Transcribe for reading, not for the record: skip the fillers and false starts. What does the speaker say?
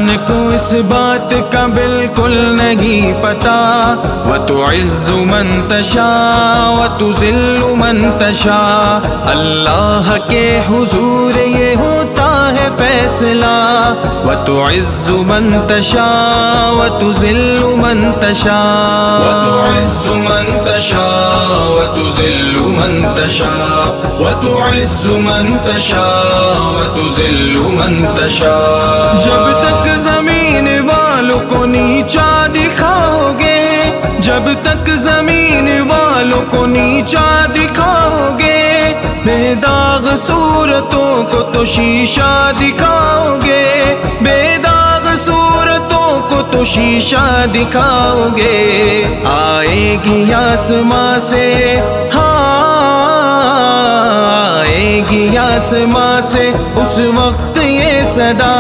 انسان کو اس بات کا بالکل نہیں پتا، وَتُعِزُّ مَن تَشَاءُ وَتُذِلُّ مَن تَشَاءُ، اللہ کے حضور یہ ہوتا ہے فیصلہ، وَتُعِزُّ مَن تَشَاءُ وَتُذِلُّ مَن تَشَاءُ، وَتُعِزُّ مَن تَشَاءُ وَتُذِلُّ مَن تَشَاءُ، وَتُعِزُّ مَن تَشَاءُ وَتُذِلُّ مَن تَشَاءُ۔ جب تک زمین والوں کو نیچا دکھاؤ گے، جب تک زمین والوں کو نیچا دکھاؤ گے، بے داغ صورتوں کو تو شیشہ دکھاؤ گے، بے داغ صورتوں کو تو شیشہ دکھاؤ گے، آئے گی آسماں سے، آئے گی آسماں سے اس وقت یہ صدا۔